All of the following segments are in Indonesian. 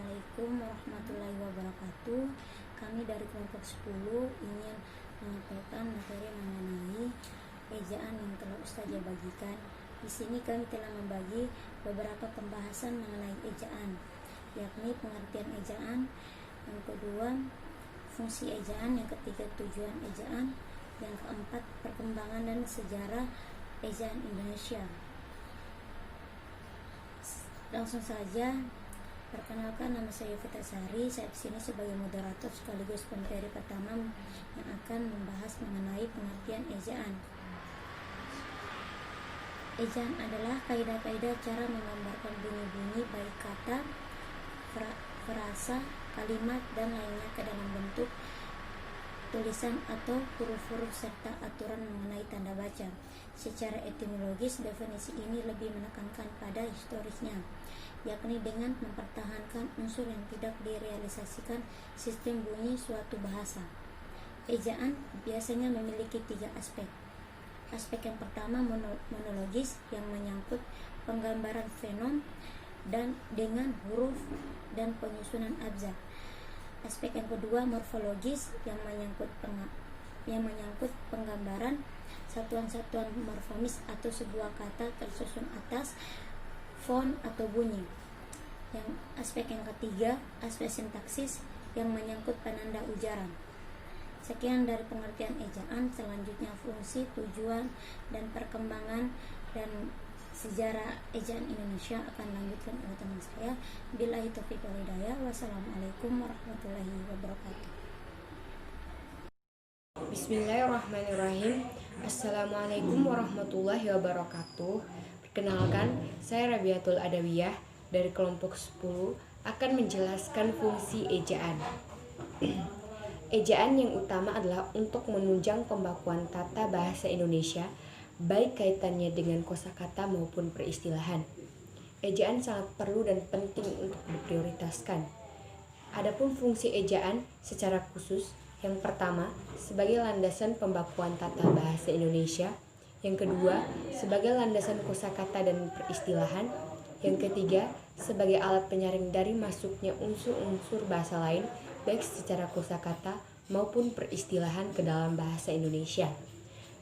Assalamualaikum warahmatullahi wabarakatuh. Kami dari kelompok 10 ingin menyampaikan materi mengenai ejaan yang telah Ustazah bagikan. Di sini kami telah membagi beberapa pembahasan mengenai ejaan, yakni pengertian ejaan, yang kedua fungsi ejaan, yang ketiga tujuan ejaan, yang keempat perkembangan dan sejarah ejaan Indonesia. Langsung saja, perkenalkan, nama saya Vita Sari. Saya di sini sebagai moderator sekaligus pemateri pertama yang akan membahas mengenai pengertian ejaan. Ejaan adalah kaidah-kaidah cara menggambarkan bunyi-bunyi baik kata, frasa, kalimat, dan lainnya ke dalam bentuk tulisan atau huruf-huruf serta aturan mengenai tanda baca. Secara etimologis, definisi ini lebih menekankan pada historisnya, yakni dengan mempertahankan unsur yang tidak direalisasikan sistem bunyi suatu bahasa. Ejaan biasanya memiliki 3 aspek. Aspek yang pertama monologis, yang menyangkut penggambaran fenom dan dengan huruf dan penyusunan abjad. Aspek yang kedua morfologis, yang menyangkut penggambaran satuan-satuan morfomis atau sebuah kata tersusun atas font atau bunyi. Yang aspek yang ketiga, aspek sintaksis, yang menyangkut penanda ujaran. Sekian dari pengertian ejaan. Selanjutnya fungsi, tujuan, dan perkembangan dan sejarah ejaan Indonesia akan lanjutkan oleh teman saya. Billahi taufiq wal hidayah. Wassalamualaikum warahmatullahi wabarakatuh. Bismillahirrahmanirrahim. Assalamualaikum warahmatullahi wabarakatuh. Perkenalkan, saya Rabiatul Adawiyah dari kelompok 10 akan menjelaskan fungsi ejaan. Ejaan yang utama adalah untuk menunjang pembakuan tata bahasa Indonesia, baik kaitannya dengan kosakata maupun peristilahan. Ejaan sangat perlu dan penting untuk diprioritaskan. Adapun fungsi ejaan secara khusus, yang pertama, sebagai landasan pembakuan tata bahasa Indonesia. Yang kedua, sebagai landasan kosakata dan peristilahan. Yang ketiga, sebagai alat penyaring dari masuknya unsur-unsur bahasa lain, baik secara kosakata maupun peristilahan ke dalam bahasa Indonesia.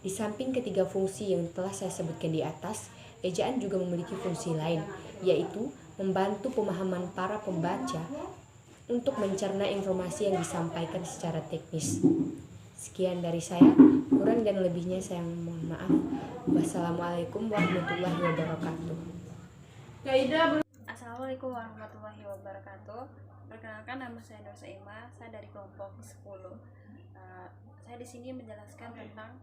Di samping ketiga fungsi yang telah saya sebutkan di atas, ejaan juga memiliki fungsi lain, yaitu membantu pemahaman para pembaca untuk mencerna informasi yang disampaikan secara teknis. Sekian dari saya, kurang dan lebihnya saya mohon maaf. Wassalamualaikum warahmatullahi wabarakatuh. Assalamualaikum warahmatullahi wabarakatuh. Perkenalkan, nama saya Nur Saima, saya dari kelompok 10. Saya di sini menjelaskan tentang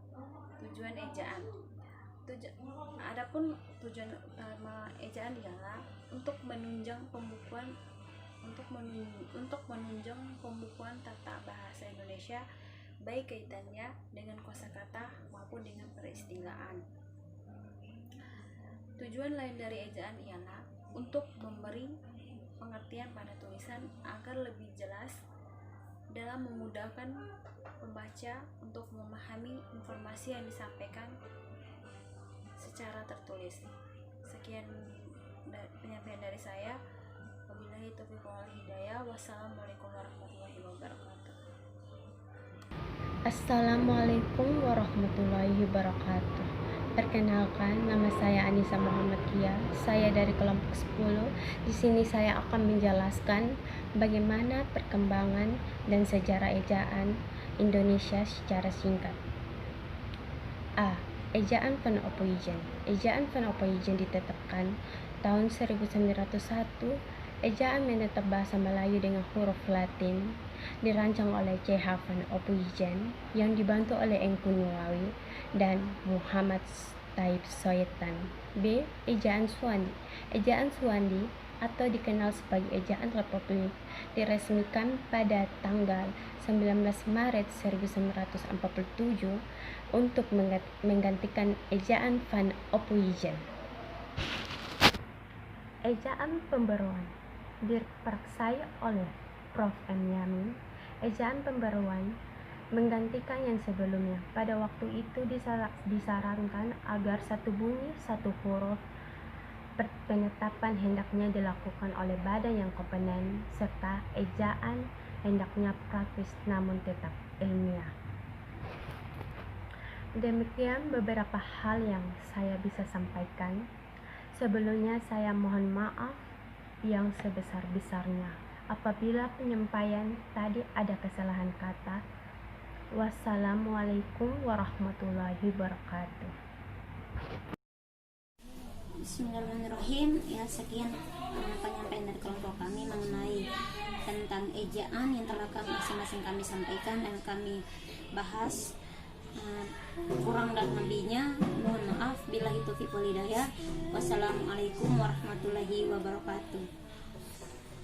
tujuan ejaan. Adapun tujuan utama ejaan ialah untuk menunjang pembukuan tata bahasa Indonesia, baik kaitannya dengan kosakata maupun dengan peristilahan. Tujuan lain dari ejaan ialah untuk memberi pengertian pada tulisan agar lebih jelas dalam memudahkan pembaca untuk memahami informasi yang disampaikan secara tertulis. Sekian penyampaian dari saya. Wabillahi taufiq wal hidayah. Wassalamualaikum warahmatullahi wabarakatuh. Assalamualaikum warahmatullahi wabarakatuh. Perkenalkan, nama saya Anissa Muhammad Kia. Saya dari kelompok 10. Di sini saya akan menjelaskan bagaimana perkembangan dan sejarah ejaan Indonesia secara singkat. A. Ejaan Van Ophuijsen. Ejaan Van Ophuijsen ditetapkan tahun 1901. Ejaan menetap bahasa Melayu dengan huruf Latin dirancang oleh C.H. Van Ophuijsen yang dibantu oleh Engku Nuawi dan Muhammad Taib Soetan. B. Ejaan Suwandi. Ejaan Suwandi atau dikenal sebagai Ejaan Republik diresmikan pada tanggal 19 Maret 1947 untuk menggantikan Ejaan Van Ophuijsen. Ejaan Pembaruan diperksai oleh Prof. M. Yamin. Ejaan pembaruan menggantikan yang sebelumnya. Pada waktu itu disarankan agar satu bunyi, satu huruf penetapan hendaknya dilakukan oleh badan yang kompeten, serta ejaan hendaknya praktis namun tetap ilmiah. Demikian beberapa hal yang saya bisa sampaikan. Sebelumnya saya mohon maaf yang sebesar-besarnya apabila penyampaian tadi ada kesalahan kata. Wassalamualaikum warahmatullahi wabarakatuh. Bismillahirrahmanirrahim. Ya, sekian penyampaian dari kelompok kami mengenai tentang ejaan yang telah masing-masing kami sampaikan dan kami bahas. Kurang dan lebihnya mohon maaf. Billahi taufiq wal hidayah. Wassalamualaikum warahmatullahi wabarakatuh.